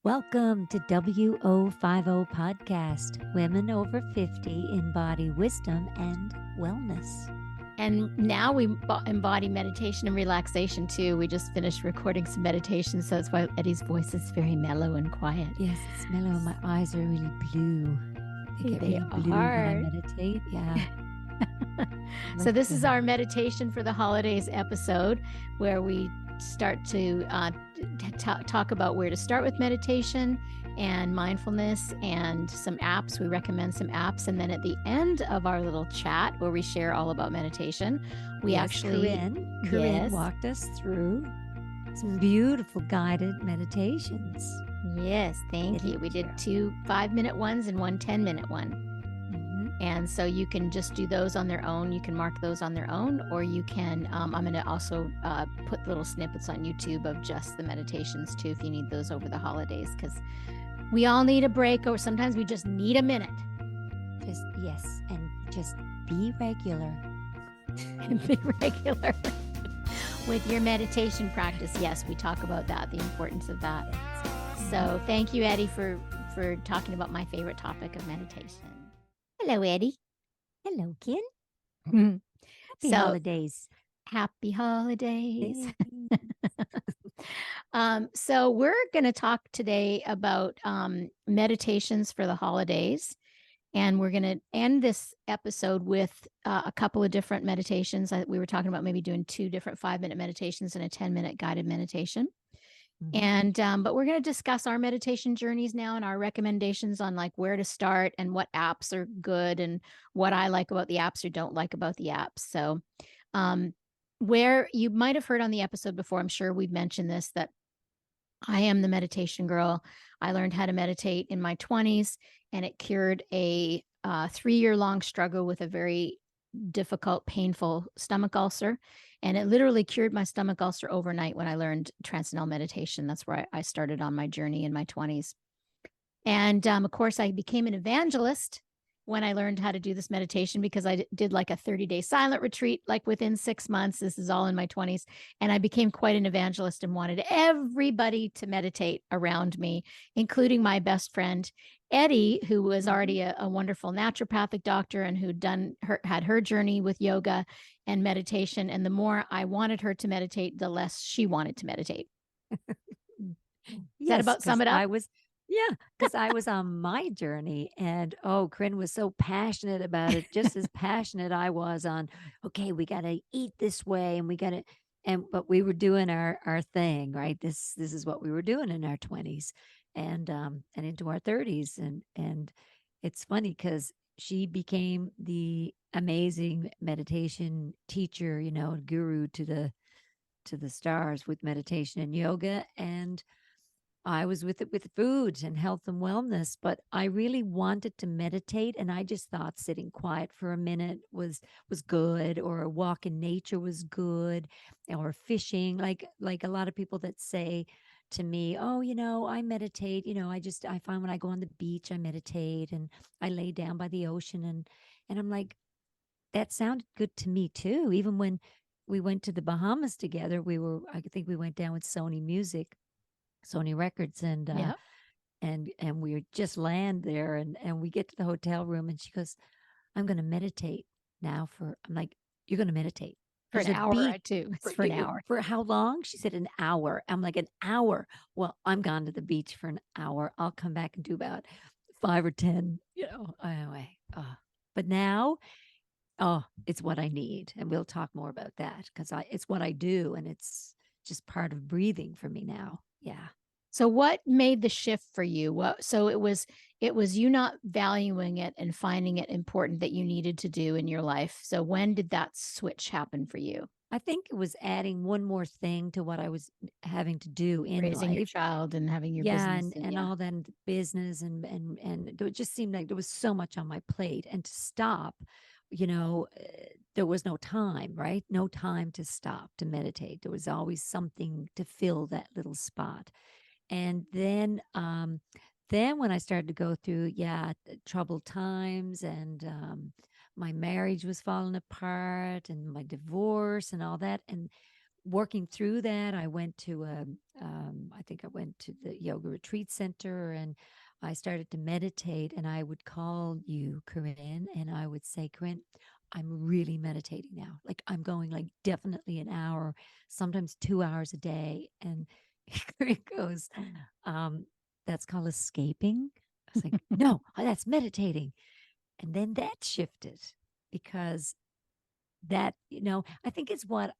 Welcome to WO50 Podcast, Women Over 50 Embody Wisdom and Wellness. And now we embody meditation and relaxation too. We just finished recording some meditation, so that's why Eddi's voice is very mellow and quiet. Yes, it's mellow. My eyes are really blue. They get really blue when I meditate. Yeah. So this is our meditation for the holidays episode, where we start to talk about where to start with meditation and mindfulness and some apps. We recommend some apps. And then at the end of our little chat where we share all about meditation, we Corrine walked us through some beautiful guided meditations. Yes, thank you. We did 2 5-minute ones and 1 10-minute one. And so you can just do those on their own. You can mark those on their own, or you can, I'm going to also put little snippets on YouTube of just the meditations too, if you need those over the holidays, because we all need a break, or sometimes we just need a minute. And just be regular. And be regular with your meditation practice. Yes, we talk about that, the importance of that. So thank you, Eddi, for talking about my favorite topic of meditation. Hello, Eddi. Hello, Ken. Happy holidays. Happy holidays. So we're going to talk today about meditations for the holidays. And we're going to end this episode with a couple of different meditations. We were talking about maybe doing 2 different 5-minute meditations and a 10-minute guided meditation. And but we're going to discuss our meditation journeys now and our recommendations on like where to start and what apps are good and what I like about the apps or don't like about the apps. So where you might have heard on the episode before, I'm sure we've mentioned this, that I am the meditation girl. I learned how to meditate in my 20s, and it cured a 3-year-long struggle with a very difficult, painful stomach ulcer. And it literally cured my stomach ulcer overnight when I learned transcendental meditation. That's where I started on my journey in my 20s. And of course, I became an evangelist when I learned how to do this meditation, because I did like a 30-day silent retreat, like within 6 months. This is all in my 20s. And I became quite an evangelist and wanted everybody to meditate around me, including my best friend, Eddi, who was already a wonderful naturopathic doctor and who'd had her journey with yoga and meditation. And the more I wanted her to meditate, the less she wanted to meditate. Is that about sum it up? Because I was on my journey, and Corrine was so passionate about it, just as passionate I was on, okay, we got to eat this way, and but we were doing our thing, right? This is what we were doing in our 20s and into our 30s. And it's funny because she became the amazing meditation teacher, guru to the stars with meditation and yoga. And I was with food and health and wellness, but I really wanted to meditate. And I just thought sitting quiet for a minute was good, or a walk in nature was good, or fishing. Like a lot of people that say to me, I meditate, I find when I go on the beach, I meditate and I lay down by the ocean. And I'm like, that sounded good to me too. Even when we went to the Bahamas together, I think we went down with Sony Records, and we just land there, and we get to the hotel room, and she goes, I'm going to meditate now I'm like, you're going to meditate for an hour too. It's for an hour. For how long? She said an hour. I'm like, an hour. Well, I'm gone to the beach for an hour. I'll come back and do about 5 or 10, anyway. But now, it's what I need. And we'll talk more about that, because it's what I do, and it's just part of breathing for me now. Yeah. So what made the shift for you? So it was you not valuing it and finding it important that you needed to do in your life. So when did that switch happen for you? I think it was adding one more thing to what I was having to do in raising life. Your child and having your business and all that business, and it just seemed like there was so much on my plate, and to stop, there was no time, right? No time to stop to meditate. There was always something to fill that little spot. And then when I started to go through, troubled times, and my marriage was falling apart, and my divorce and all that. And working through that, I went to I think I went to the yoga retreat center, and I started to meditate. And I would call you, Corinne, and I would say, Corinne, I'm really meditating now. Like I'm going like definitely an hour, sometimes 2 hours a day. And Corinne goes, that's called escaping. I was like, no, that's meditating. And then that shifted because that, I think it's what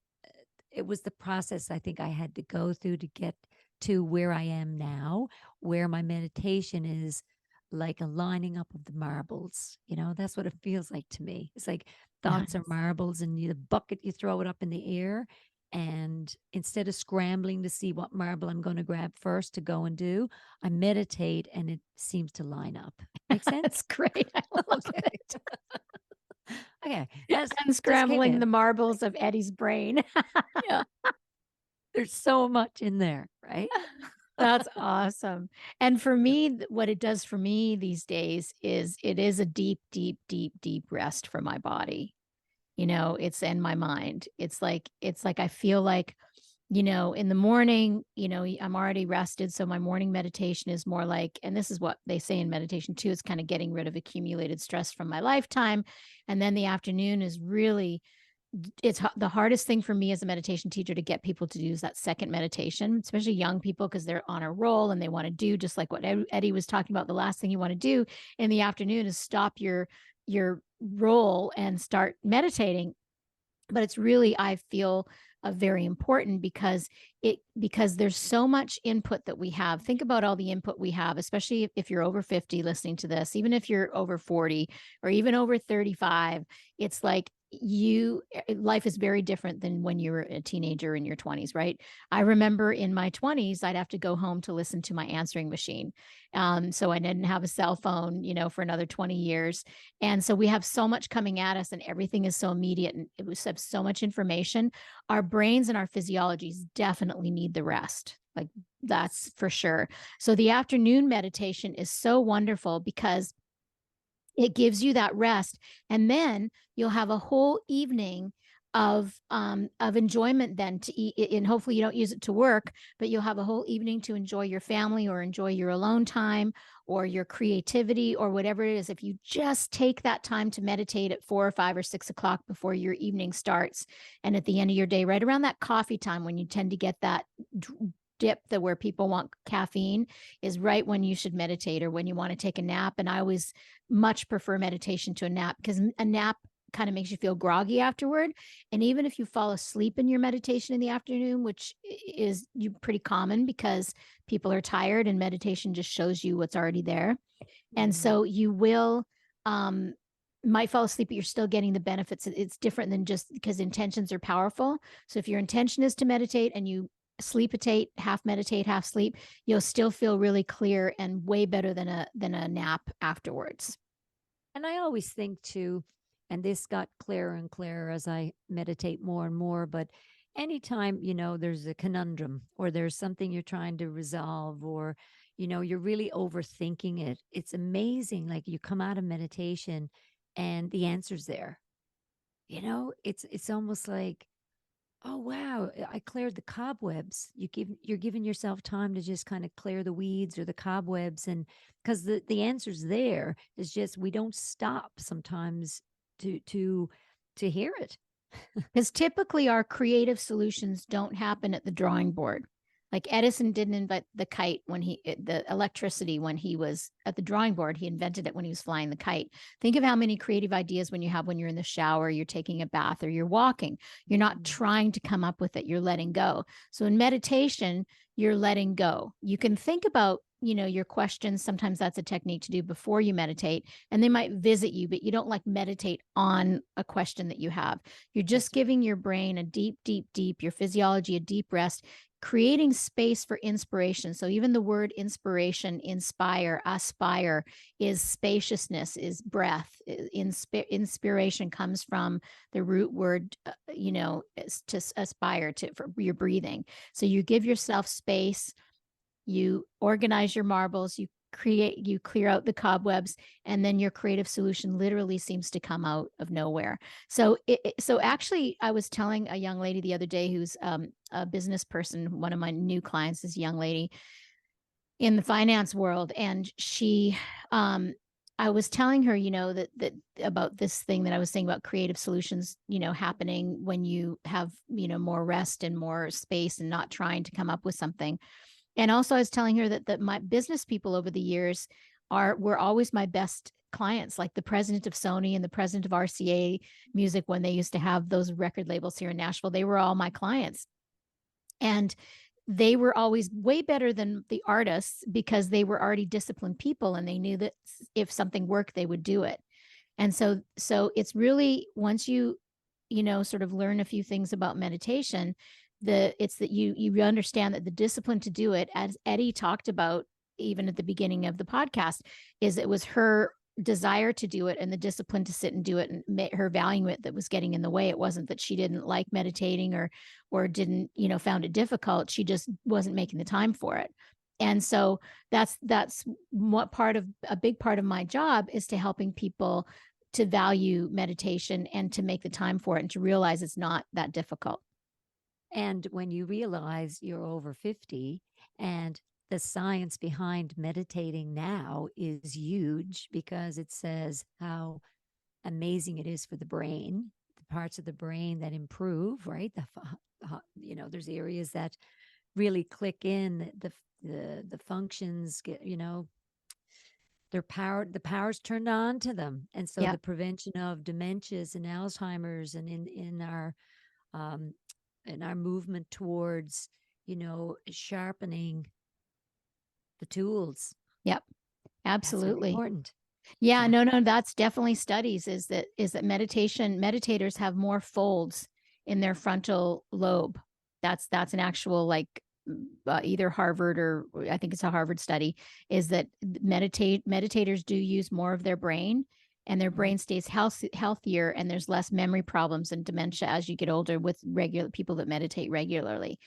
it was the process I think I had to go through to get to where I am now, where my meditation is like a lining up of the marbles. That's what it feels like to me. It's like thoughts are Nice. marbles, and the bucket, you throw it up in the air. And instead of scrambling to see what marble I'm going to grab first to go and do, I meditate and it seems to line up. Make That's sense? great. I love Okay. it. Okay. That's just came Unscrambling the in. marbles of Eddi's brain. Yeah. There's so much in there, right? That's awesome. And for me, what it does for me these days is it is a deep, deep, deep, deep rest for my body. It's in my mind. It's like I feel like, in the morning, I'm already rested. So my morning meditation is more like, and this is what they say in meditation too, it's kind of getting rid of accumulated stress from my lifetime. And then the afternoon is really, it's the hardest thing for me as a meditation teacher to get people to do is that second meditation, especially young people, because they're on a roll and they want to do just like what Eddi was talking about. The last thing you want to do in the afternoon is stop your role and start meditating. But it's really, I feel, very important because there's so much input that we have. Think about all the input we have, especially if you're over 50 listening to this, even if you're over 40 or even over 35. It's like life is very different than when you were a teenager in your 20s, right? I remember in my 20s, I'd have to go home to listen to my answering machine. So I didn't have a cell phone, for another 20 years. And so we have so much coming at us and everything is so immediate and it was so much information. Our brains and our physiologies definitely need the rest. Like that's for sure. So the afternoon meditation is so wonderful because it gives you that rest, and then you'll have a whole evening of enjoyment then to eat, and hopefully you don't use it to work, but you'll have a whole evening to enjoy your family or enjoy your alone time or your creativity or whatever it is. If you just take that time to meditate at 4 or 5 or 6 o'clock before your evening starts, and at the end of your day, right around that coffee time when you tend to get that dip, that where people want caffeine, is right when you should meditate or when you want to take a nap. And I always much prefer meditation to a nap because a nap kind of makes you feel groggy afterward. And even if you fall asleep in your meditation in the afternoon, which is pretty common because people are tired and meditation just shows you what's already there. And so you will might fall asleep, but you're still getting the benefits. It's different than just because intentions are powerful. So if your intention is to meditate and you sleepitate, half meditate, half sleep, you'll still feel really clear and way better than a nap afterwards. And I always think too, and this got clearer and clearer as I meditate more and more, but anytime, there's a conundrum or there's something you're trying to resolve or, you're really overthinking it, it's amazing. Like you come out of meditation and the answer's there. It's almost like, oh wow, I cleared the cobwebs. You're giving yourself time to just kind of clear the weeds or the cobwebs, and because the answer's there, is just we don't stop sometimes to hear it. Because typically our creative solutions don't happen at the drawing board. Like Edison didn't invent the kite the electricity when he was at the drawing board. He invented it when he was flying the kite. Think of how many creative ideas when you're in the shower, you're taking a bath, or you're walking. You're not trying to come up with it. You're letting go. So in meditation, you're letting go. You can think about, your questions. Sometimes that's a technique to do before you meditate, and they might visit you, but you don't like meditate on a question that you have. You're just giving your brain a deep, deep, deep, your physiology a deep rest, creating space for inspiration. So even the word inspiration, inspire, aspire, is spaciousness, is breath. Inspiration comes from the root word, to aspire to, for your breathing. So you give yourself space, you organize your marbles, you you clear out the cobwebs, and then your creative solution literally seems to come out of nowhere. So so actually, I was telling a young lady the other day who's a business person. One of my new clients is a young lady in the finance world, and she I was telling her, that about this thing that I was saying about creative solutions, happening when you have, more rest and more space and not trying to come up with something. And also I was telling her that my business people over the years were always my best clients, like the president of Sony and the president of RCA Music, when they used to have those record labels here in Nashville. They were all my clients. And they were always way better than the artists because they were already disciplined people, and they knew that if something worked, they would do it. And so it's really, once you sort of learn a few things about meditation, it's that you understand that the discipline to do it, as Eddi talked about even at the beginning of the podcast, is it was her desire to do it and the discipline to sit and do it, and her valuing it, that was getting in the way. It wasn't that she didn't like meditating or didn't, found it difficult. She just wasn't making the time for it. And so that's what a big part of my job is, to helping people to value meditation and to make the time for it and to realize it's not that difficult. And when you realize you're over 50 and the science behind meditating now is huge, because it says how amazing it is for the brain, the parts of the brain that improve, right? There's areas that really click in, the functions get, the power's turned on to them. And so Yeah. the prevention of dementias and Alzheimer's, and um, in our movement towards, sharpening the tools. Yep. That's really Absolutely. important. Yeah, Yeah. no, that's definitely studies, is that meditators have more folds in their frontal lobe. That's an actual, like, either Harvard, or I think it's a Harvard study, is that meditators do use more of their brain, and their brain stays healthier, and there's less memory problems and dementia as you get older with regular people that meditate regularly.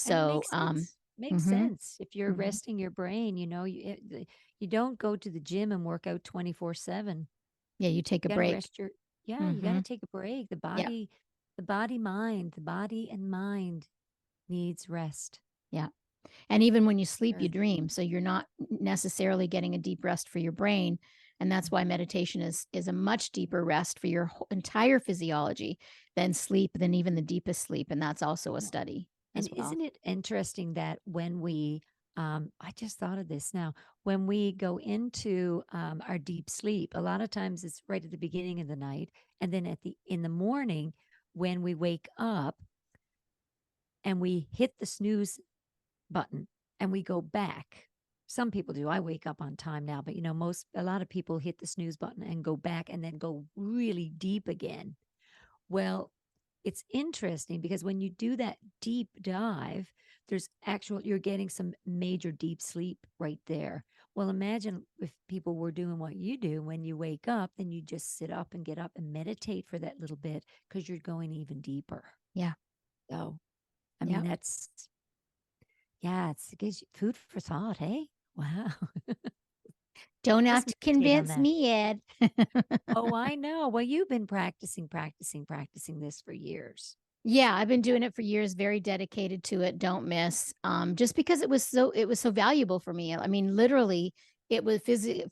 And it So, makes sense. Makes mhm, sense. If you're mhm. resting your brain, you don't go to the gym and work out 24/7. Yeah, you take a You got to break. rest yeah, you got to Mhm. take a break. Yeah, The body and mind needs rest. yeah. And even when you sleep, you Sure. dream. So you're not necessarily getting a deep rest for your brain. And that's why Mhm. meditation is a much deeper rest for your entire physiology than sleep, than even the deepest sleep. And that's also a Yeah. study And as well. isn't it interesting that when I just thought of this now, when we go into our deep sleep, a lot of times it's right at the beginning of the night, and then in the morning when we wake up and we hit the snooze button and we go back. Some people do. I wake up on time now, but a lot of people hit the snooze button and go back and then go really deep again. Well, it's interesting because when you do that deep dive, you're getting some major deep sleep right there. Well, imagine if people were doing what you do when you wake up, then you just sit up and get up and meditate for that little bit, because you're going even deeper. Yeah. So, I mean, Yeah. it gives you food for thought. Hey, wow. Don't have Let's to meditate on convince that. me, Ed. Oh, I know. Well, you've been practicing this for years. Yeah, I've been doing it for years, very dedicated to it, don't miss. Just because it was so valuable for me. I mean, literally, it was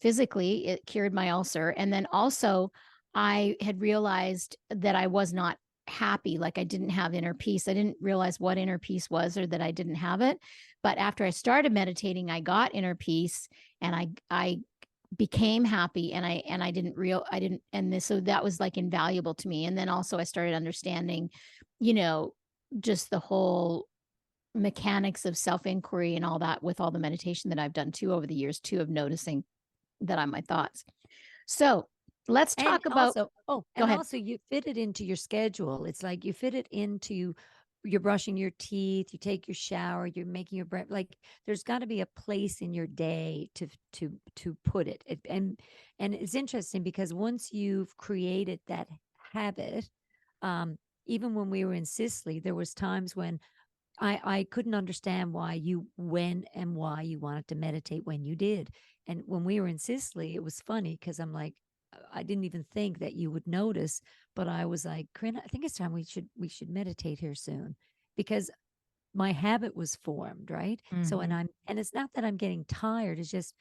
physically, it cured my ulcer. And then also, I had realized that I was not happy, like I didn't have inner peace. I didn't realize what inner peace was, or that I didn't have it. But after I started meditating, I got inner peace, and I became happy, and I didn't and this so that was like invaluable to me. And then also I started understanding, you know just the whole mechanics of self-inquiry and all that, with all the meditation that I've done too over the years too, of noticing that I'm my thoughts. So let's And talk about. also, Go ahead. you fit it into your schedule. It's like you fit it into you're brushing your teeth, you take your shower, you're making your breath. Like there's got to be a place in your day to put it. And it's interesting because once you've created that habit, um, even when we were in Sicily, there was times when I couldn't understand why you when and why you wanted to meditate when you did. And when we were in Sicily, it was funny because I'm like, I didn't even think that you would notice, but I was like, Corinne, I think it's time we should meditate here soon because my habit was formed, right? So Mhm. and it's not that I'm getting tired, it's just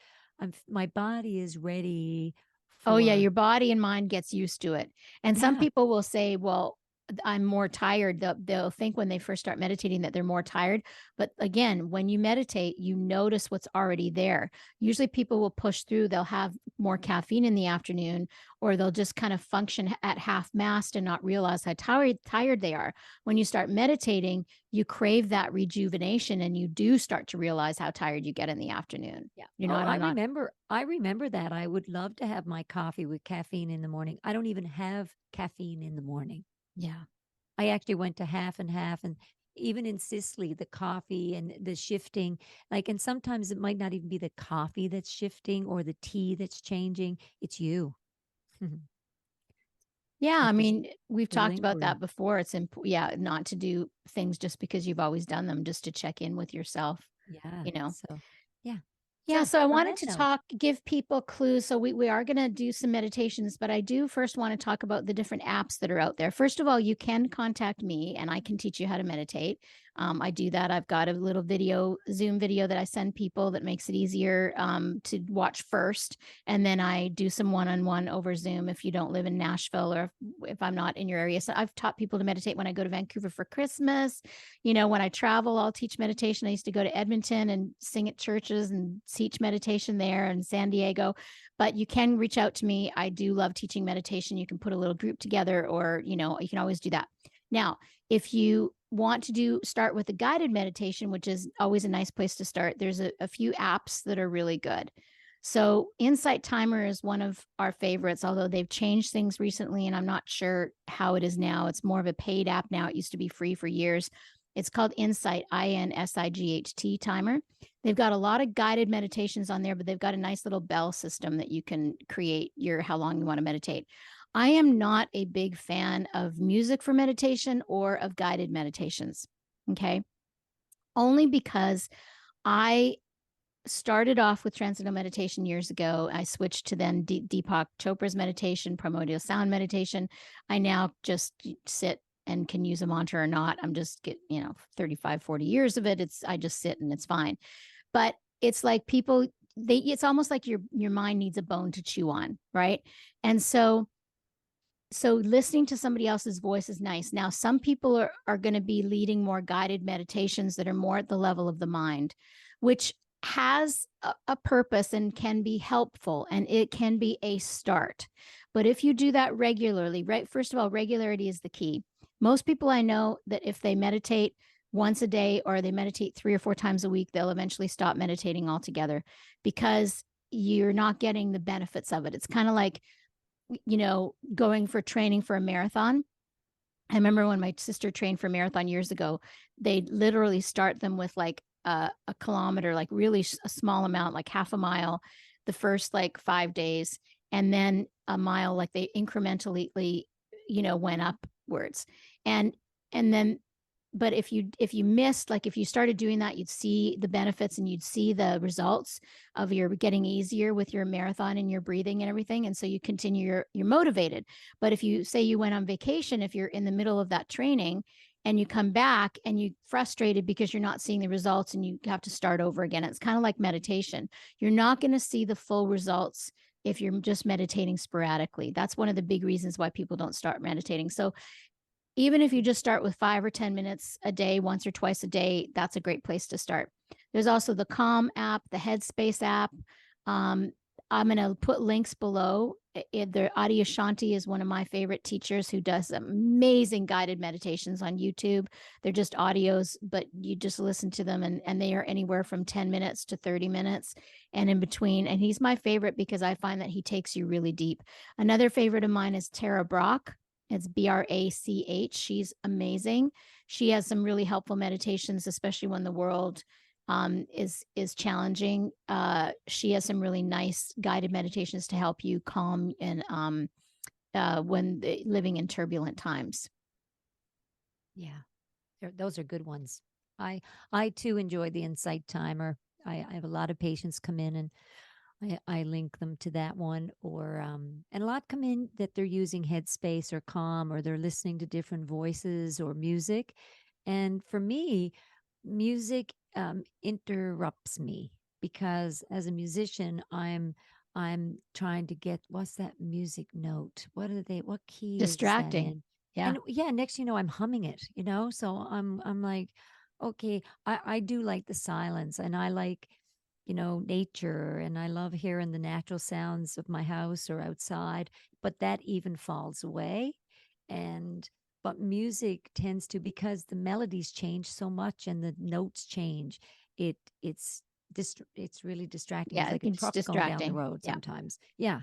my body is ready Oh yeah, for your body and mind gets used to it. And some yeah, people will say, well, I'm more tired. They'll think when they first start meditating that they're more tired. But again, when you meditate, you notice what's already there. Usually people will push through, they'll have more caffeine in the afternoon, or they'll just kind of function at half mast and not realize how tired they are. When you start meditating, you crave that rejuvenation and you do start to realize how tired you get in the afternoon. yeah. You're Oh, not I on not remember I remember that. I would love to have my coffee with caffeine in the morning. I don't even have caffeine in the morning. yeah. I actually went to half and half, and even in Sicily, the coffee and the shifting, like, and sometimes it might not even be the coffee that's shifting or the tea that's changing. It's you. Yeah, I Like this mean, we've little talked about inquiry. that before. Yeah, not to do things just because you've always done them, just to check in with yourself, Yeah. you know. So, yeah. Yeah, So so I on wanted that to note, give people clues. So we are going to do some meditations, but I do first want to talk about the different apps that are out there. First of all, you can contact me and I can teach you how to meditate. I do that. I've got a little Zoom video that I send people that makes it easier to watch first. And then I do some one-on-one over Zoom if you don't live in Nashville or if I'm not in your area. So I've taught people to meditate when I go to Vancouver for Christmas. When I travel, I'll teach meditation. I used to go to Edmonton and sing at churches and teach meditation there in San Diego. But you can reach out to me. I do love teaching meditation. You can put a little group together, or you can always do that. Now, if you want to start with a guided meditation, which is always a nice place to start, there's a few apps that are really good. So Insight Timer is one of our favorites, although they've changed things recently and I'm not sure how it is now. It's more of a paid app now. It used to be free for years. It's called Insight, INSIGHT Timer. They've got a lot of guided meditations on there, but they've got a nice little bell system that you can create how long you want to meditate. I am not a big fan of music for meditation or of guided meditations. Okay. Only because I started off with transcendental meditation years ago. I switched to then Deepak Chopra's meditation, primordial sound meditation. I now just sit and can use a mantra or not. I'm just 35, 40 years of it. I just sit and it's fine. But it's like it's almost like your mind needs a bone to chew on, right? And so listening to somebody else's voice is nice. Now, some people are going to be leading more guided meditations that are more at the level of the mind, which has a purpose and can be helpful, and it can be a start. But if you do that regularly, right, first of all, regularity is the key. Most people I know that if they meditate once a day or they meditate 3 or 4 times a week, they'll eventually stop meditating altogether because you're not getting the benefits of it. It's kind of like going for training for a marathon. I remember when my sister trained for a marathon years ago, they literally start them with like a kilometer, like really a small amount, like half a mile, the first like 5 days, and then a mile, like they incrementally, went upwards. And then but if you missed, like if you started doing that, you'd see the benefits and you'd see the results of your getting easier with your marathon and your breathing and everything, and so you continue, you're motivated. But if you say you went on vacation, if you're in the middle of that training and you come back and you frustrated because you're not seeing the results and you have to start over again, it's kind of like meditation. You're not going to see the full results if you're just meditating sporadically. That's one of the big reasons why people don't start meditating. So even if you just start with 5 or 10 minutes a day, once or twice a day, that's a great place to start. There's also the Calm app, the Headspace app. Um, I'm going to put links below. The Adyshanti is one of my favorite teachers who does amazing guided meditations on YouTube. They're just audios, but you just listen to them, and they are anywhere from 10 minutes to 30 minutes and in between. And he's my favorite because I find that he takes you really deep. Another favorite of mine is Tara Brach. It's Brach. She's amazing. She has some really helpful meditations, especially when the world is challenging. She has some really nice guided meditations to help you calm and when living in turbulent times. yeah, those are good ones. I too enjoy the insight timer. I have a lot of patients come in and I link them to that one, or and a lot come in that they're using Headspace or Calm, or they're listening to different voices or music. And for me, music interrupts me because as a musician, I'm trying to get what's that music note? What are they? What key is that Distracting. in? Yeah. And yeah, next you know, I'm humming it. So I'm like, okay, I do like the silence, and I like nature, and I love hearing the natural sounds of my house or outside, but that even falls away. And but music tends to, because the melodies change so much and the notes change, it's really distracting. It's Yeah. like a It's truck going down the distracting. road Yeah. sometimes. Yeah.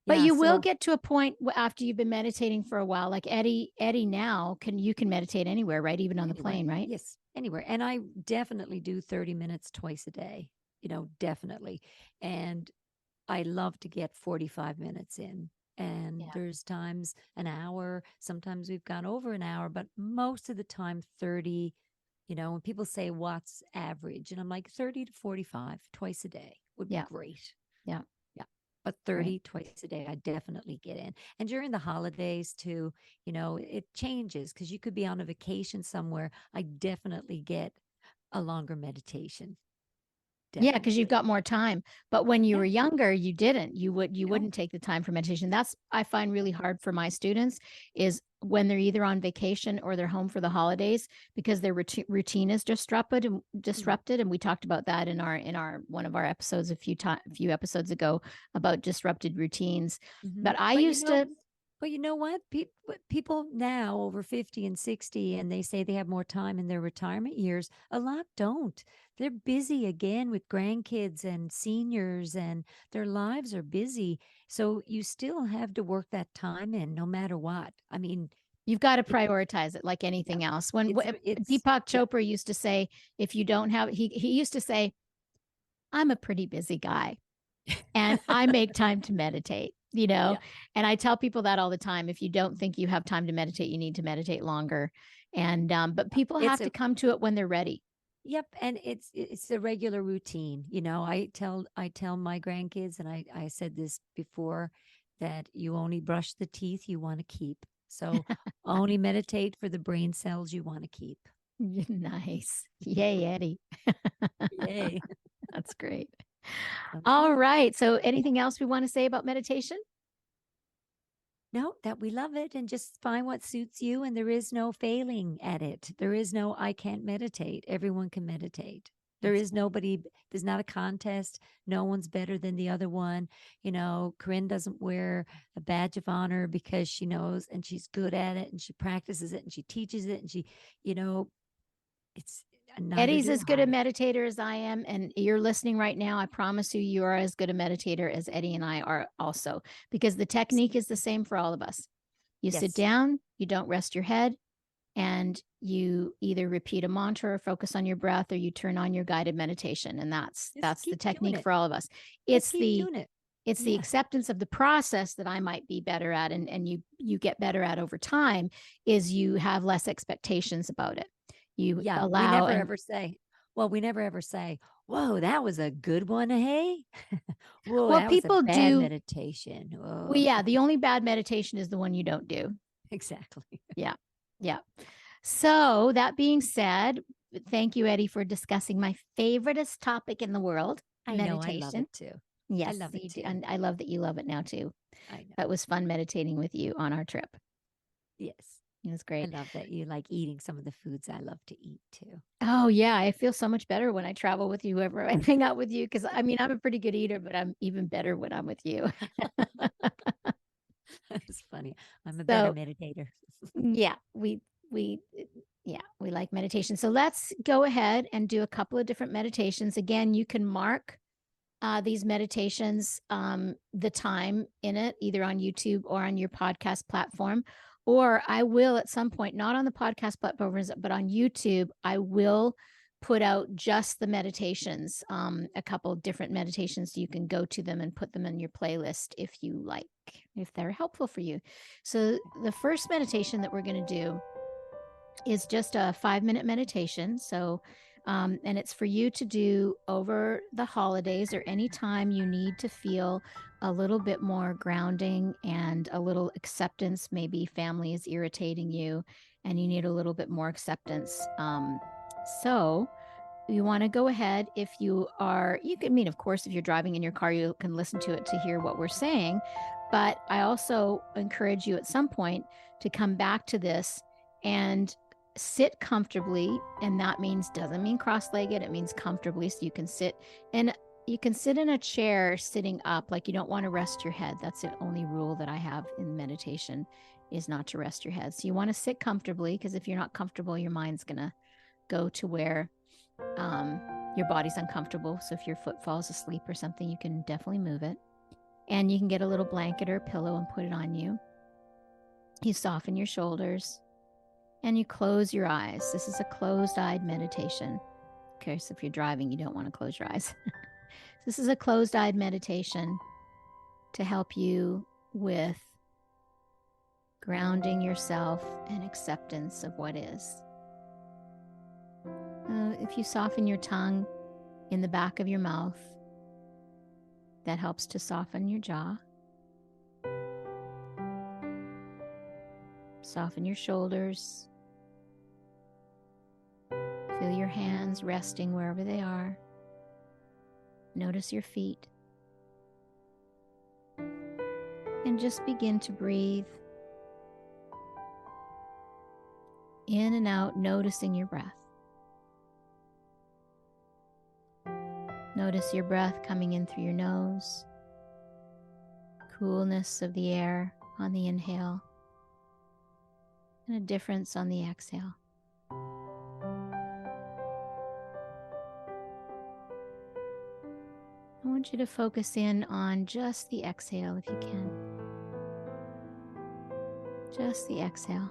But Yeah. you will So get to a point after you've been meditating for a while, like Eddie now you can meditate anywhere, right? Even on the anywhere. plane, right? Yes, anywhere. And I definitely do 30 minutes twice a day, definitely. And I love to get 45 minutes in. And Yeah. there's times an hour. Sometimes we've gone over an hour, but most of the time 30. When people say what's average, and I'm like 30 to 45 twice a day would be Yeah. great. Yeah. Yeah. But Right. 30 twice a day, I definitely get in. And during the holidays too, it changes because you could be on a vacation somewhere. I definitely get a longer meditation. Yeah, because you've Definitely. got more time. But when you Yeah. were younger, you didn't. You No. wouldn't take the time for meditation. That's I find really hard for my students is when they're either on vacation or they're home for the holidays because their routine is Mhm. disrupted. And we talked about that in our one of our episodes a few episodes ago about disrupted routines. Mhm. But I But used to you know what? People now over 50 and 60, and they say they have more time in their retirement years. A lot don't. They're busy again with grandkids and seniors, and their lives are busy. So you still have to work that time in no matter what. I mean, You've got to it, prioritize it like yeah, anything else. When it's, Deepak yeah, Chopra used to say, if you don't have, he used to say, I'm a pretty busy guy and I make time to meditate, yeah. and I tell people that all the time. If you don't think you have time to meditate, you need to meditate longer. And, but people It's have to a come to it when they're ready. Yep, and it's a regular routine. I tell my grandkids, and I said this before, that you only brush the teeth you want to keep. So only meditate for the brain cells you want to keep. Nice. Yay, Eddie. Yay. That's great. So, All yeah. right. So anything else we want to say about meditation? No, that we love it and just find what suits you, and there is no failing at it. There is no I can't meditate. Everyone can meditate. There That's is nobody, there's not a contest. No one's better than the other one. Corinne doesn't wear a badge of honor because she knows and she's good at it and she practices it and she teaches it and you know, it's neither Eddie's do as good a I. meditator as I am, and you're listening right now. I promise you are as good a meditator as Eddie and I are also, because the technique is the Absolutely. same for all of us. You sit Yes. down, you don't rest your head, and you either repeat a mantra or focus on your breath, or you turn on your guided meditation, and Just that's the keep doing technique it. for all of us. Just It's keep the doing it. it's the Yeah. acceptance of the process that I might be better at, and you get better at over time, is you have less expectations about it. You Yeah, we allow never and ever say, well, we never ever say, "Whoa, that was a good one, hey?" "Whoa, well, that was a people bad do. meditation." Well, Oh, yeah, the only bad meditation is the one you don't do. exactly. Yeah. Yeah. So that being said, thank you, Eddie, for discussing my favoriteest topic in the world, I know, I love meditation. it too. I Yes, love it you do. too. And I love that you love it now too. I know. That was fun meditating with you on our trip. Yes. It was I great. love that you like eating some of the foods I love to eat too. Oh yeah, I feel so much better when I travel with you, whoever I hang out with you, because I mean I'm a pretty good eater, but I'm even better when I'm with you. It's funny. I'm a better So meditator. yeah, we yeah, we like meditation. So let's go ahead and do a couple of different meditations. Again, you can mark these meditations, the time in it, either on YouTube or on your podcast platform. Or I will at some point, not on the podcast platforms, but on YouTube, I will put out just the meditations, a couple of different meditations. You can go to them and put them in your playlist if you like, if they're helpful for you. So the first meditation that we're going to do is just a 5-minute meditation. So, and it's for you to do over the holidays or anytime you need to feel a little bit more grounding and a little acceptance. Maybe family is irritating you and you need a little bit more acceptance. So, you want to go ahead. If you are, you can, I mean, of course, if you're driving in your car, you can listen to it to hear what we're saying. But I also encourage you at some point to come back to this and sit comfortably. And that means, doesn't mean cross-legged, it means comfortably. So you can sit, and you can sit in a chair sitting up, like you don't want to rest your head. That's the only rule that I have in meditation, is not to rest your head. So you want to sit comfortably, because if you're not comfortable, your mind's going to go to where your body's uncomfortable. So if your foot falls asleep or something, you can definitely move it. And you can get a little blanket or a pillow and put it on you. You soften your shoulders and you close your eyes. This is a closed-eyed meditation. Okay, so if you're driving, you don't want to close your eyes. This is a closed-eyed meditation to help you with grounding yourself and acceptance of what is. If you soften your tongue in the back of your mouth, that helps to soften your jaw. Soften your shoulders. Feel your hands resting wherever they are. Notice your feet. And just begin to breathe in and out, noticing your breath. Notice your breath coming in through your nose, coolness of the air on the inhale, and a difference on the exhale. I want you to focus in on just the exhale if you can. Just the exhale.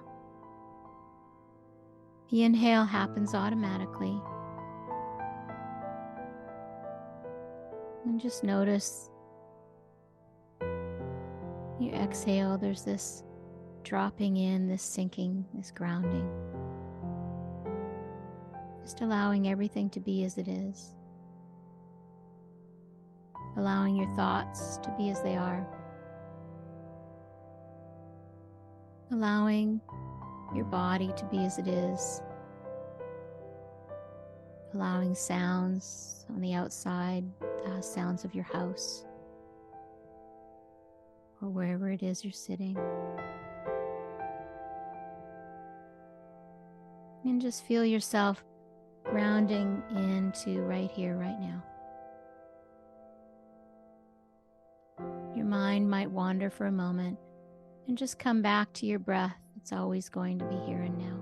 The inhale happens automatically. And just notice you exhale, there's this dropping in, this sinking, this grounding. Just allowing everything to be as it is. Allowing your thoughts to be as they are. Allowing your body to be as it is. Allowing sounds on the outside, sounds of your house, or wherever it is you're sitting. And just feel yourself grounding into right here, right now. Your mind might wander for a moment and just come back to your breath. It's always going to be here and now.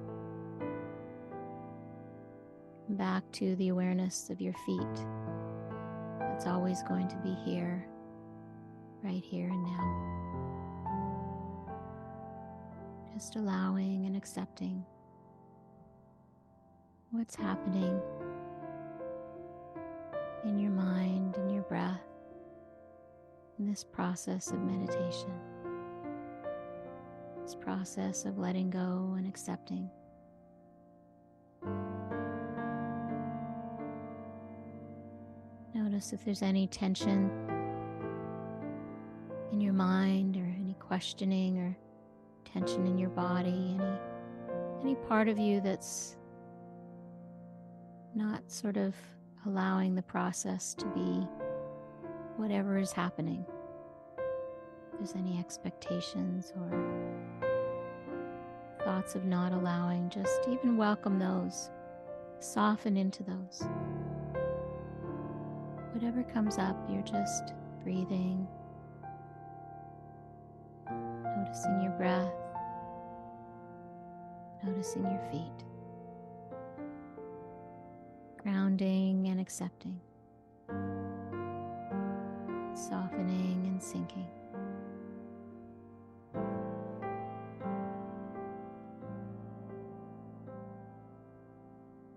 Back to the awareness of your feet. It's always going to be here, right here and now. Just allowing and accepting what's happening in your mind, in your breath, in this process of meditation. This process of letting go and accepting. Notice if there's any tension in your mind or any questioning or tension in your body, any part of you that's not sort of allowing the process to be whatever is happening. If there's any expectations or thoughts of not allowing, just even welcome those. Soften into those. Whatever comes up, you're just breathing, noticing your breath, noticing your feet, grounding and accepting, softening and sinking.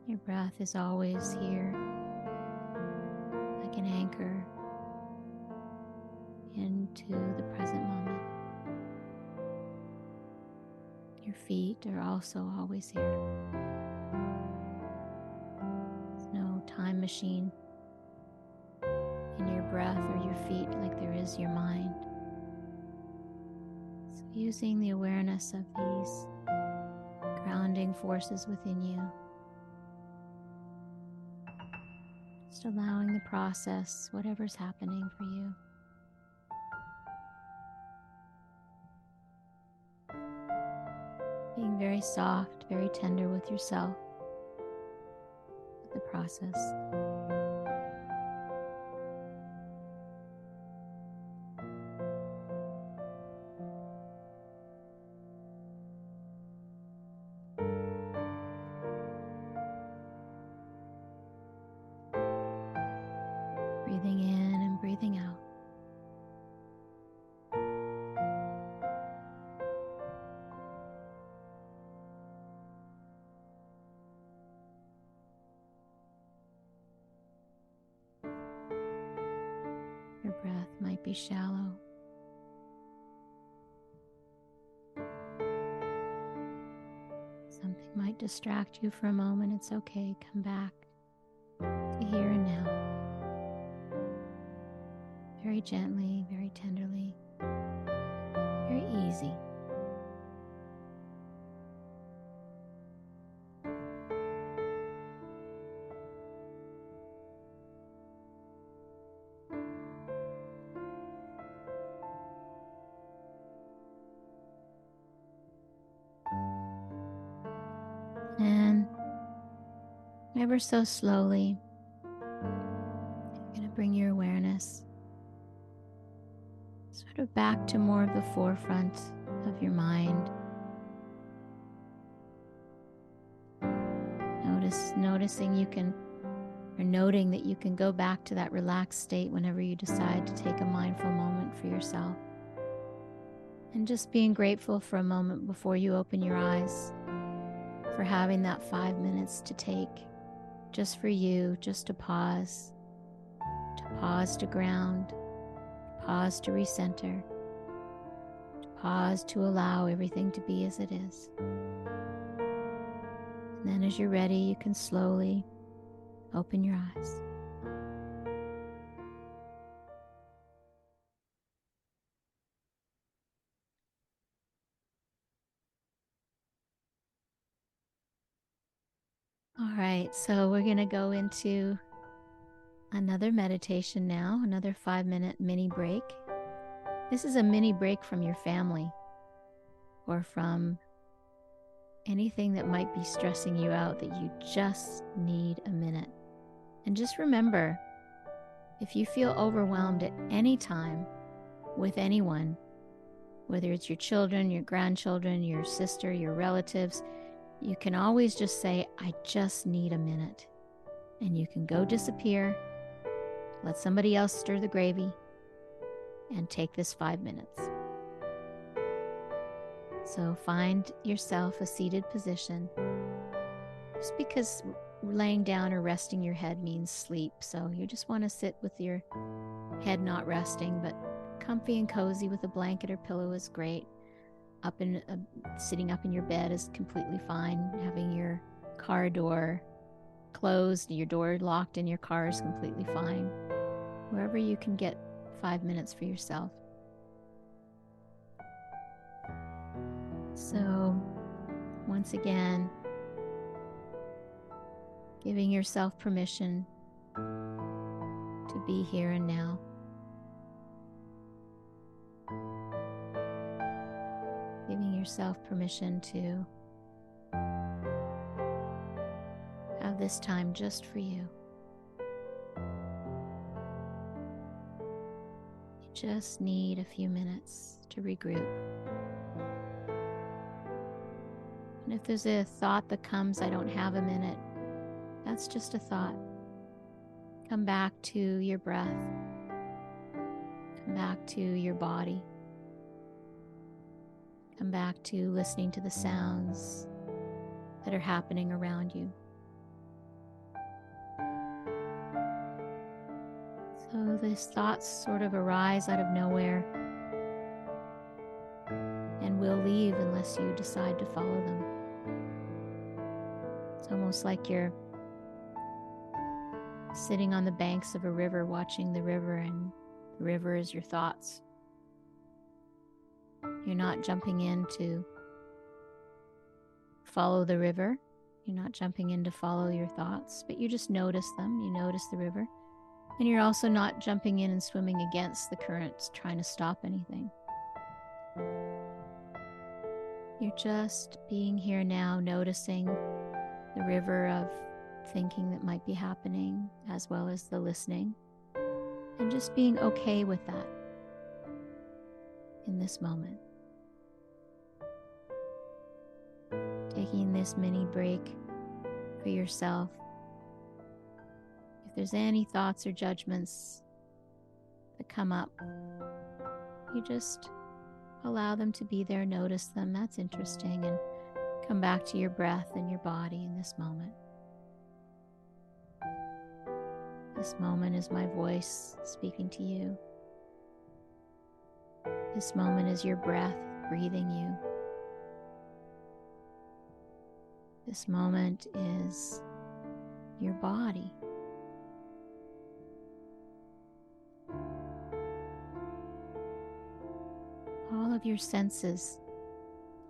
Your breath is always here, like an anchor into the present moment. Your Your feet are also always here. There's no time machine in your breath or your feet like there is your mind. So using the awareness of these grounding forces within you, just allowing the process, whatever's happening for you. Being very soft, very tender with yourself, with the process. Breathing in and breathing out. Your breath might be shallow. Something might distract you for a moment. It's okay. Come back to here and now. Very gently, very tenderly, very easy. And ever so slowly, you're going to bring your awareness sort of back to more of the forefront of your mind. Noticing you can, or noting that you can go back to that relaxed state whenever you decide to take a mindful moment for yourself. And just being grateful for a moment before you open your eyes, for having that 5 minutes to take just for you, just to pause to ground, pause to recenter, to pause to allow everything to be as it is. And then as you're ready, you can slowly open your eyes. All right, so we're going to go into another meditation now, another 5-minute mini break. This is a mini break from your family or from anything that might be stressing you out that you just need a minute. And just remember, if you feel overwhelmed at any time with anyone, whether it's your children, your grandchildren, your sister, your relatives, you can always just say, I just need a minute. And you can go disappear, let somebody else stir the gravy, and take this 5 minutes. So find yourself a seated position, just because laying down or resting your head means sleep. So you just want to sit with your head not resting, but comfy and cozy with a blanket or pillow is great. Sitting up in your bed is completely fine. Having your car door closed, your door locked in your car is completely fine. Wherever you can get 5 minutes for yourself. So, once again, giving yourself permission to be here and now. Giving yourself permission to have this time just for you. You just need a few minutes to regroup. And if there's a thought that comes, I don't have a minute, that's just a thought. Come back to your breath. Come back to your body. Come back to listening to the sounds that are happening around you. So these thoughts sort of arise out of nowhere. And will leave unless you decide to follow them. It's almost like you're sitting on the banks of a river, watching the river, and the river is your thoughts. You're not jumping in to follow the river. You're not jumping in to follow your thoughts, but you just notice them. You notice the river. And you're also not jumping in and swimming against the currents, trying to stop anything. You're just being here now, noticing the river of thinking that might be happening, as well as the listening, and just being okay with that in this moment. Taking this mini break for yourself. If there's any thoughts or judgments that come up, you just allow them to be there, notice them, that's interesting, and come back to your breath and your body in this moment. This moment is my voice speaking to you. This moment is your breath breathing you. This moment is your body. All of your senses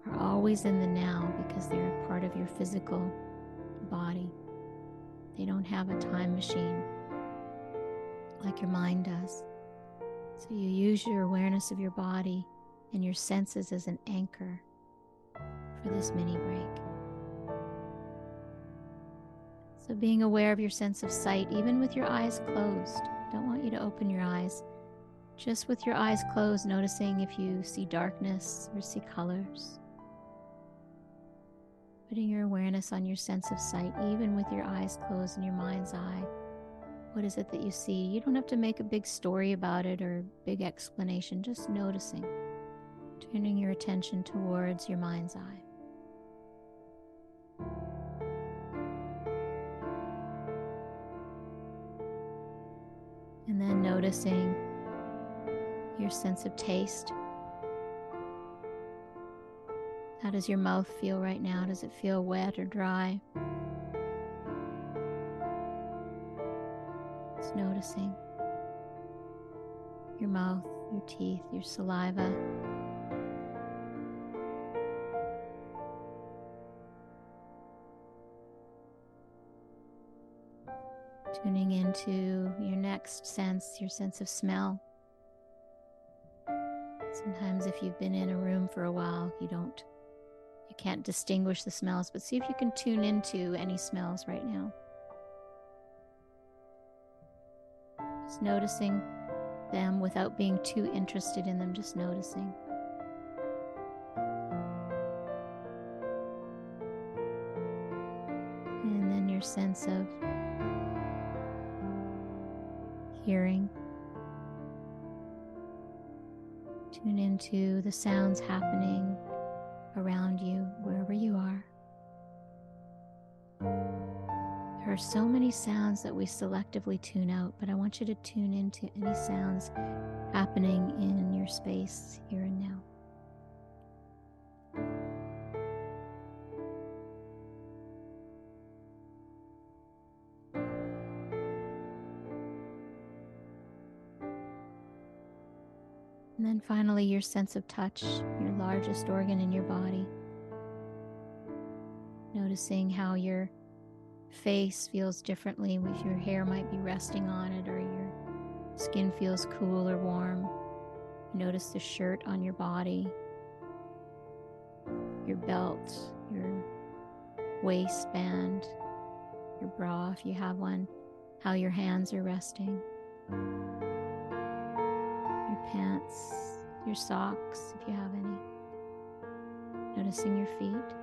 are always in the now because they're a part of your physical body. They don't have a time machine like your mind does. So you use your awareness of your body and your senses as an anchor for this mini break. So being aware of your sense of sight, even with your eyes closed. Don't want you to open your eyes. Just with your eyes closed, noticing if you see darkness or see colors. Putting your awareness on your sense of sight, even with your eyes closed in your mind's eye. What is it that you see? You don't have to make a big story about it or a big explanation, just noticing. Turning your attention towards your mind's eye. And then noticing your sense of taste. How does your mouth feel right now? Does it feel wet or dry? Just noticing your mouth, your teeth, your saliva. Tuning into your next sense, your sense of smell. Sometimes if you've been in a room for a while, you can't distinguish the smells, but see if you can tune into any smells right now. Just noticing them without being too interested in them, just noticing. And then your sense of hearing. Tune into the sounds happening around you, wherever you are. There are so many sounds that we selectively tune out, but I want you to tune into any sounds happening in your space here and now. And then finally, your sense of touch, your largest organ in your body. Noticing how your face feels differently, if your hair might be resting on it or your skin feels cool or warm. Notice the shirt on your body, your belt, your waistband, your bra if you have one, how your hands are resting. Your pants, your socks, if you have any. Noticing your feet.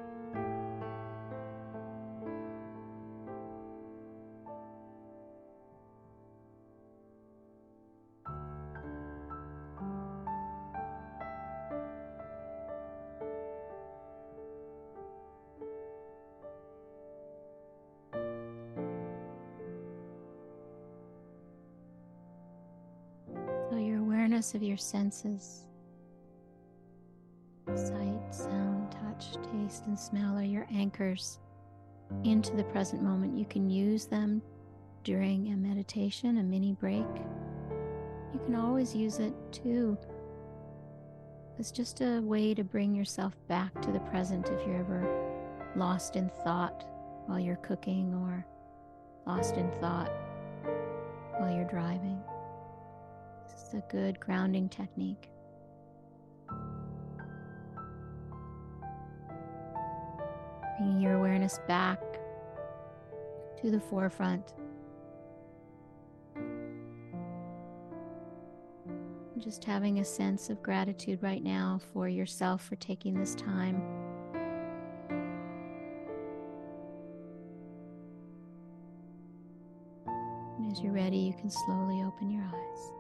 So your awareness of your senses Sight, sound, touch, taste, and smell are your anchors into the present moment. You can use them during a meditation, a mini break. You can always use it too. It's just a way to bring yourself back to the present if you're ever lost in thought while you're cooking or lost in thought while you're driving. This is a good grounding technique. Bringing your awareness back to the forefront. Just having a sense of gratitude right now for yourself for taking this time. And as you're ready, you can slowly open your eyes.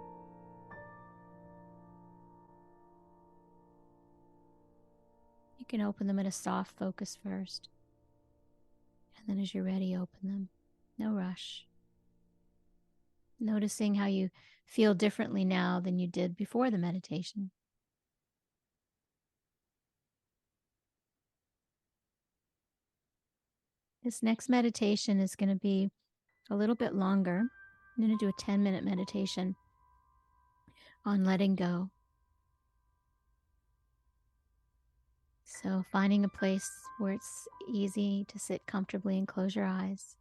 You can open them at a soft focus first. And then as you're ready, open them. No rush. Noticing how you feel differently now than you did before the meditation. This next meditation is going to be a little bit longer. I'm going to do a 10-minute meditation on letting go. So finding a place where it's easy to sit comfortably and close your eyes.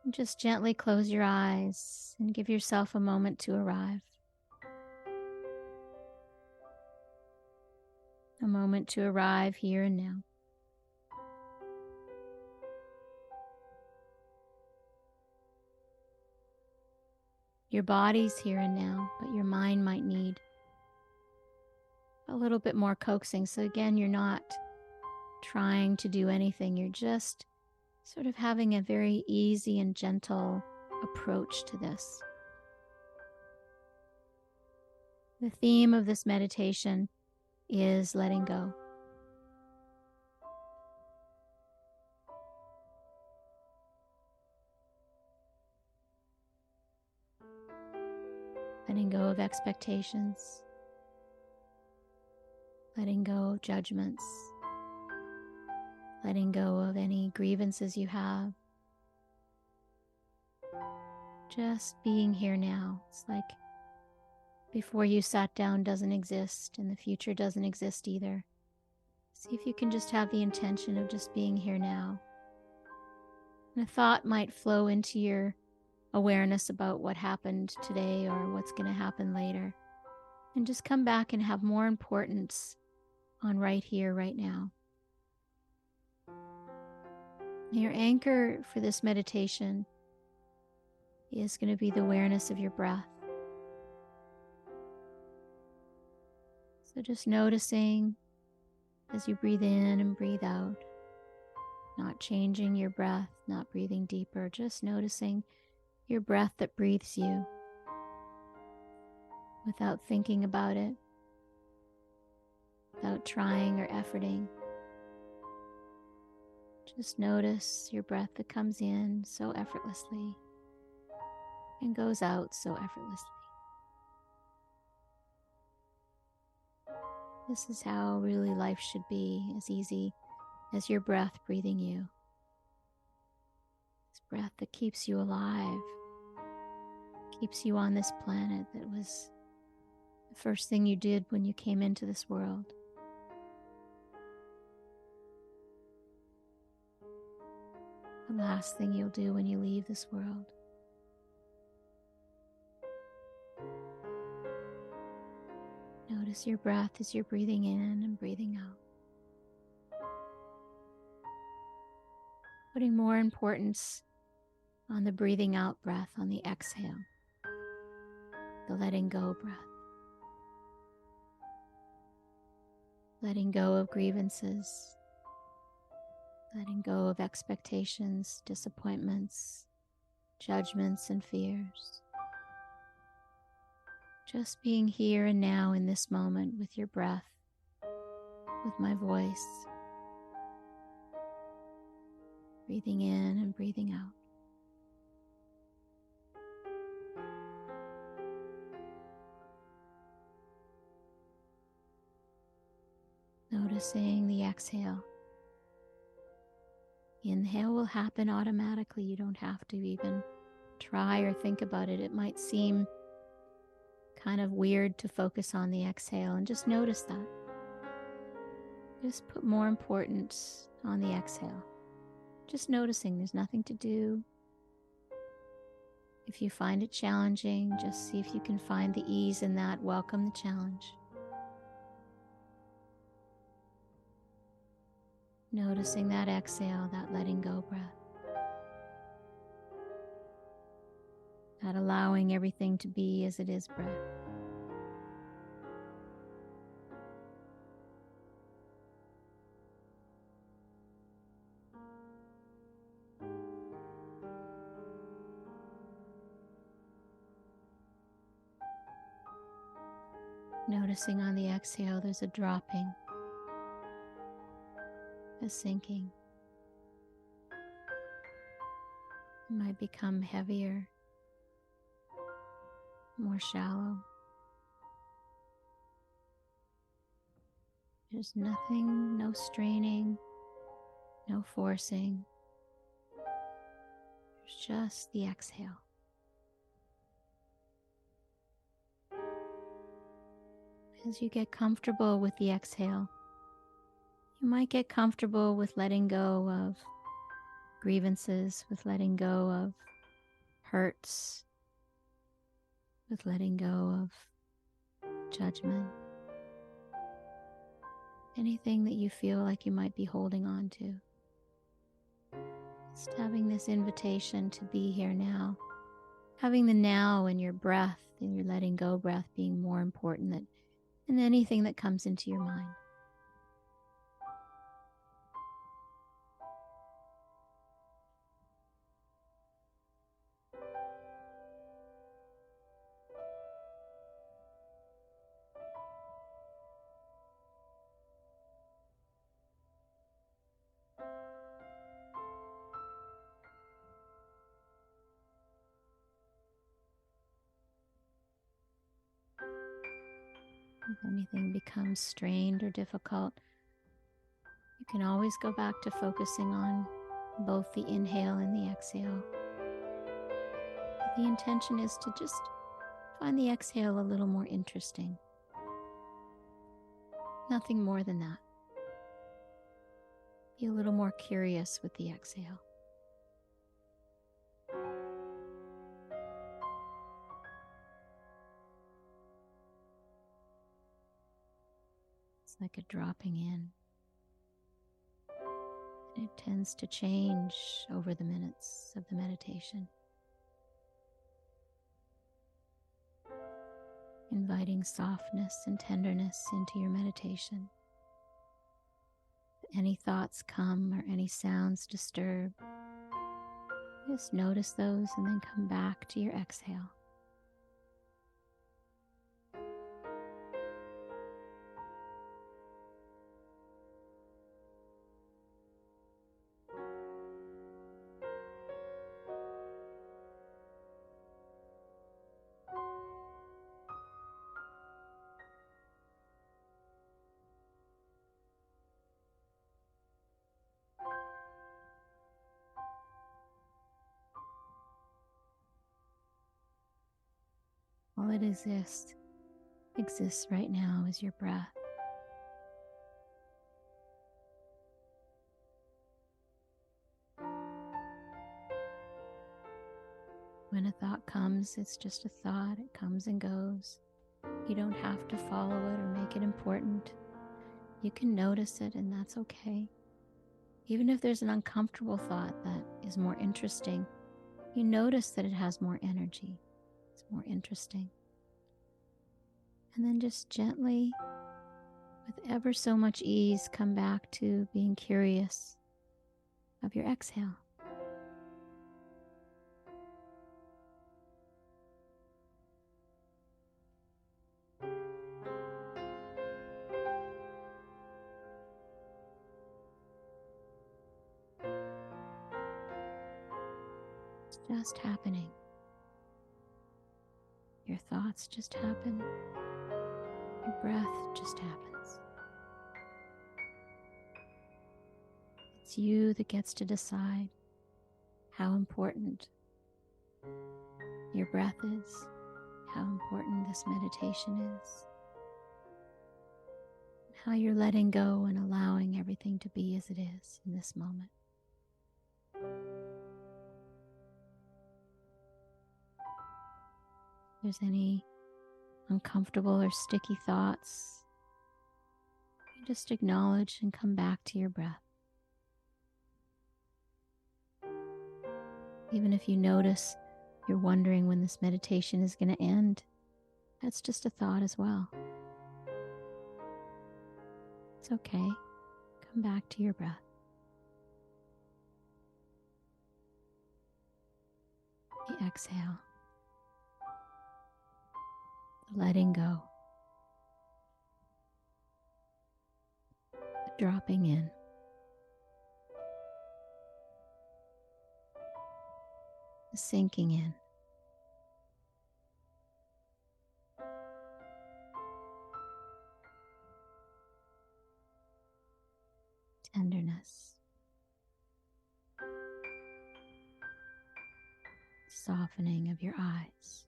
And just gently close your eyes and give yourself a moment to arrive. A moment to arrive here and now. Your body's here and now, but your mind might need a little bit more coaxing. So again, you're not trying to do anything. You're just sort of having a very easy and gentle approach to this. The theme of this meditation is letting go. Letting go of expectations. Letting go of judgments. Letting go of any grievances you have. Just being here now. It's like before you sat down doesn't exist and the future doesn't exist either. See if you can just have the intention of just being here now. And a thought might flow into your awareness about what happened today or what's going to happen later. And just come back and have more importance on right here, right now. Your anchor for this meditation is going to be the awareness of your breath. So just noticing as you breathe in and breathe out, not changing your breath, not breathing deeper, just noticing your breath that breathes you without thinking about it, without trying or efforting. Just notice your breath that comes in so effortlessly and goes out so effortlessly. This is how really life should be, as easy as your breath breathing you. This breath that keeps you alive, keeps you on this planet that was the first thing you did when you came into this world. The last thing you'll do when you leave this world. Notice your breath as you're breathing in and breathing out. Putting more importance on the breathing out breath, on the exhale, the letting go breath. Letting go of grievances, letting go of expectations, disappointments, judgments, and fears. Just being here and now in this moment with your breath, with my voice, breathing in and breathing out. Noticing the exhale. Inhale will happen automatically. You don't have to even try or think about it. It might seem kind of weird to focus on the exhale, and just notice that. Just put more importance on the exhale. Just noticing, there's nothing to do. If you find it challenging, just see if you can find the ease in that. Welcome the challenge. Noticing that exhale, that letting go breath. That allowing everything to be as it is breath. Noticing on the exhale, there's a dropping, a sinking. It might become heavier, more shallow. There's nothing, no straining, no forcing. There's just the exhale. As you get comfortable with the exhale, you might get comfortable with letting go of grievances, with letting go of hurts, with letting go of judgment. Anything that you feel like you might be holding on to. Just having this invitation to be here now. Having the now in your breath, in your letting go breath, being more important than anything that comes into your mind. If anything becomes strained or difficult, you can always go back to focusing on both the inhale and the exhale. The intention is to just find the exhale a little more interesting. Nothing more than that. Be a little more curious with the exhale. It's like a dropping in. And it tends to change over the minutes of the meditation. Inviting softness and tenderness into your meditation. If any thoughts come or any sounds disturb, just notice those and then come back to your exhale. All it exists right now is your breath. When a thought comes, it's just a thought. It comes and goes. You don't have to follow it or make it important. You can notice it, and that's okay. Even if there's an uncomfortable thought that is more interesting, you notice that it has more energy. It's more interesting. And then just gently, with ever so much ease, come back to being curious of your exhale. It's just happening. Your thoughts just happen. Your breath just happens. It's you that gets to decide how important your breath is, how important this meditation is, how you're letting go and allowing everything to be as it is in this moment. If there's any uncomfortable or sticky thoughts, you just acknowledge and come back to your breath. Even if you notice you're wondering when this meditation is going to end, that's just a thought as well. It's okay. Come back to your breath. The exhale. The letting go. The dropping in. The sinking in. Tenderness. Softening of your eyes.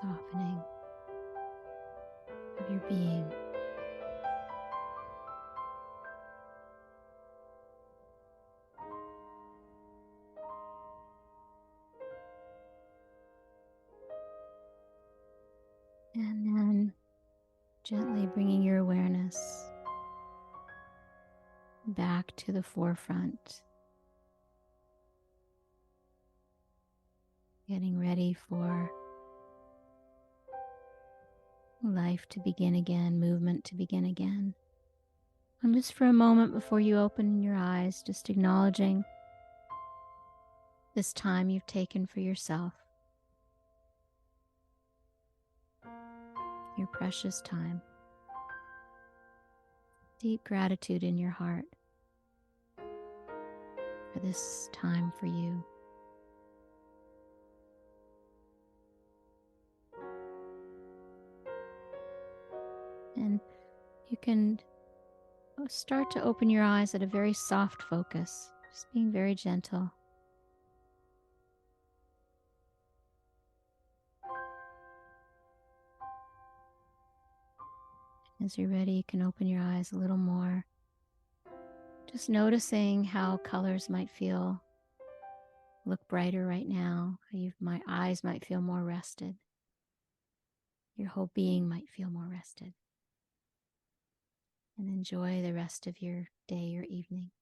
Softening of your being. And then gently bringing your awareness back to the forefront. Getting ready for life to begin again, movement to begin again. And just for a moment before you open your eyes, just acknowledging this time you've taken for yourself. Your precious time. Deep gratitude in your heart for this time for you. And you can start to open your eyes at a very soft focus, just being very gentle. As you're ready, you can open your eyes a little more. Just noticing how colors might look brighter right now. How my eyes might feel more rested. Your whole being might feel more rested. And enjoy the rest of your day or evening.